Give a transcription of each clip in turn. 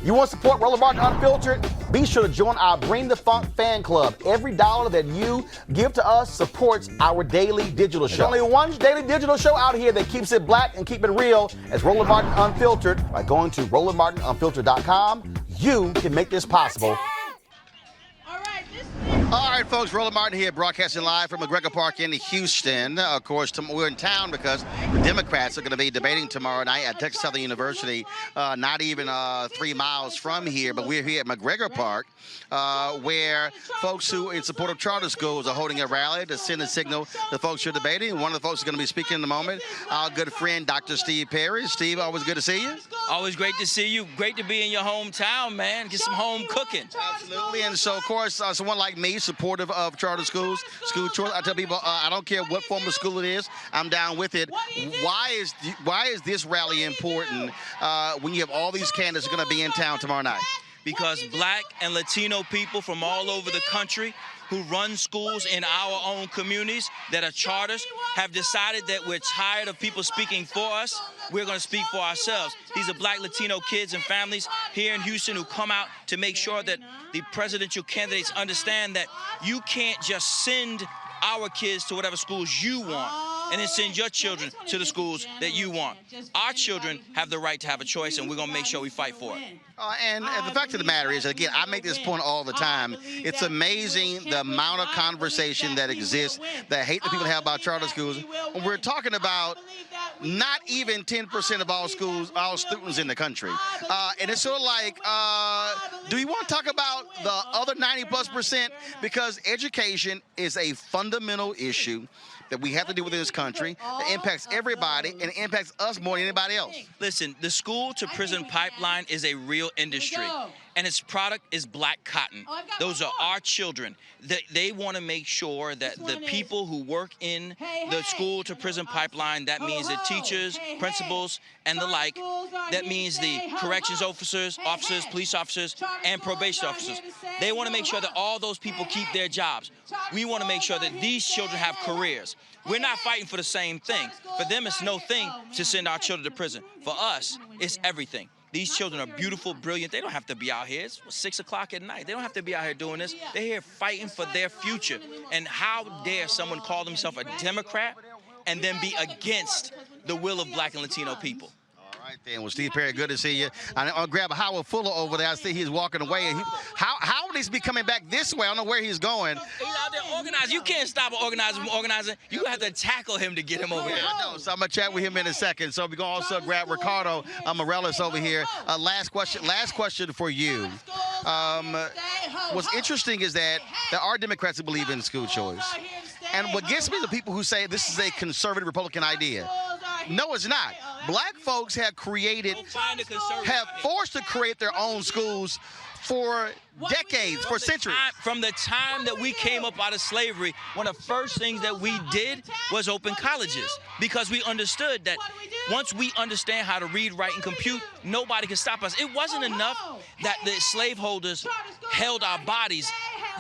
You want to support Roland Martin Unfiltered? Be sure to join our Bring the Funk fan club. Every dollar that you give to us supports our daily digital show. There's only one daily digital show out here that keeps it black and keep it real as Roland Martin Unfiltered. By going to RolandMartinUnfiltered.com, you can make this possible. All right, folks, Roland Martin here, broadcasting live from McGregor Park in Houston. Of course, we're in town because the Democrats are going to be debating tomorrow night at Texas Southern University, not even 3 miles from here, but we're here at McGregor Park, where folks who in support of charter schools are holding a rally to send a signal to folks who are debating. One of the folks is going to be speaking in a moment, our good friend, Dr. Steve Perry. Steve, always good to see you. Always great to see you. Great to be in your hometown, man. Get some home cooking. Absolutely, and so, of course, someone like me, supportive of charter schools, school choice. I tell people, I don't care what form of school it is, I'm down with it. Why is this rally important when you have all these candidates going to be in town tomorrow night? Because Black and Latino people from all over the country who run schools in our own communities that are charters have decided that we're tired of people speaking for us. We're going to speak for ourselves. These are Black Latino kids and families here in Houston who come out to make sure that the presidential candidates understand that you can't just send our kids to whatever schools you want and then send your children to the schools that you want. Our children have the right to have a choice, and we're going to make sure we fight for it. And the fact of the matter is, again, I make this point all the time. It's amazing the amount of conversation that exists, the hate that people have about charter schools. When we're talking about not even 10% of all schools, all students in the country. And it's sort of like, do you want to talk about the other 90+%? Because education is a fundamental issue that we have to deal with in this country that impacts everybody and impacts us more than anybody else. Listen, the school-to-prison pipeline is a real industry, and its product is black cotton. Those are our children. They want to make sure that the people who work in the school-to-prison pipeline, that means the teachers, principals, and the like, that means the corrections officers, police officers, and probation officers. They want to make sure that all those people keep their jobs. We want to make sure that these children have careers. We're not fighting for the same thing. For them, it's no thing to send our children to prison. For us, it's everything. These children are beautiful, brilliant. They don't have to be out here. It's 6 o'clock at night. They don't have to be out here doing this. They're here fighting for their future. And how dare someone call themselves a Democrat and then be against the will of Black and Latino people? Right then. Well, Steve Perry, good to see you. I'll grab Howard Fuller over there. I see he's walking away. How would he be coming back this way? I don't know where he's going. He's out there organizing. You can't stop an organizer from organizing. You have to tackle him to get him over here. I know. So I'm going to chat with him in a second. So we're going to also grab Ricardo Morales over here. Last question for you. What's interesting is that there are Democrats who believe in school choice. And what gets me is the people who say this is a conservative Republican idea. No, it's not. Black folks have forced to create their own schools for decades, for centuries. From the time that we came up out of slavery, one of the first things that we did was open colleges, because we understood that once we understand how to read, write, and compute, nobody can stop us. It wasn't enough that the slaveholders held our bodies.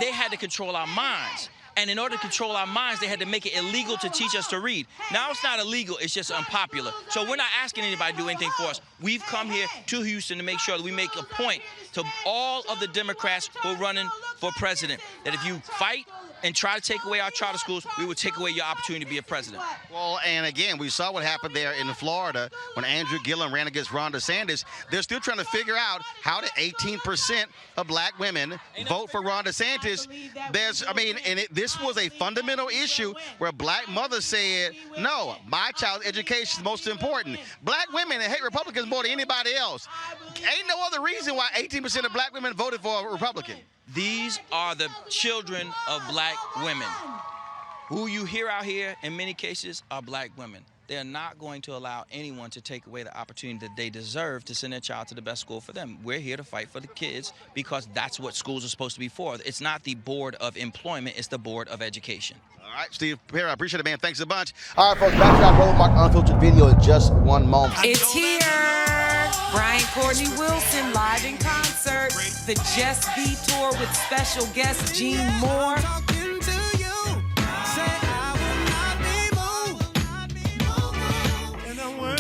They had to control our minds. And in order to control our minds, they had to make it illegal to teach us to read. Now it's not illegal, it's just unpopular. So we're not asking anybody to do anything for us. We've come here to Houston to make sure that we make a point to all of the Democrats who are running for president, that if you fight and try to take away our charter schools, we will take away your opportunity to be a president. Well, and again, we saw what happened there in Florida when Andrew Gillum ran against Ron DeSantis. They're still trying to figure out how did 18% of black women vote for Ron DeSantis. This was a fundamental issue where black mothers said, no, my child's education is most important. Black women hate Republicans more than anybody else. Ain't no other reason why 18% of black women voted for a Republican. These are the children of black women. Who you hear out here, in many cases, are black women. They're not going to allow anyone to take away the opportunity that they deserve to send their child to the best school for them. We're here to fight for the kids because that's what schools are supposed to be for. It's not the Board of Employment, it's the Board of Education. All right, Steve Perry, I appreciate it, man. Thanks a bunch. All right, folks, back to our Roland Martin Unfiltered video in just one moment. It's here. Brian Courtney Wilson live in concert. The Just Be Tour with special guest Gene Moore.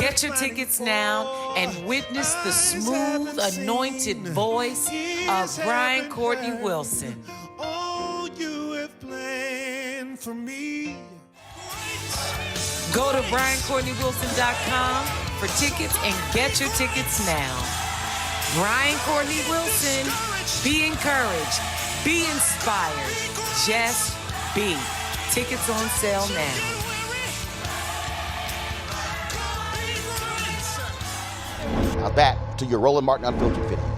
Get your tickets now and witness the smooth, anointed voice of Brian Courtney Wilson. Oh, you have planned for me. Go to BrianCourtneyWilson.com for tickets and get your tickets now. Brian Courtney Wilson, be encouraged, be inspired, just be. Tickets on sale now. Now that to your Roland Martin Unfiltered video.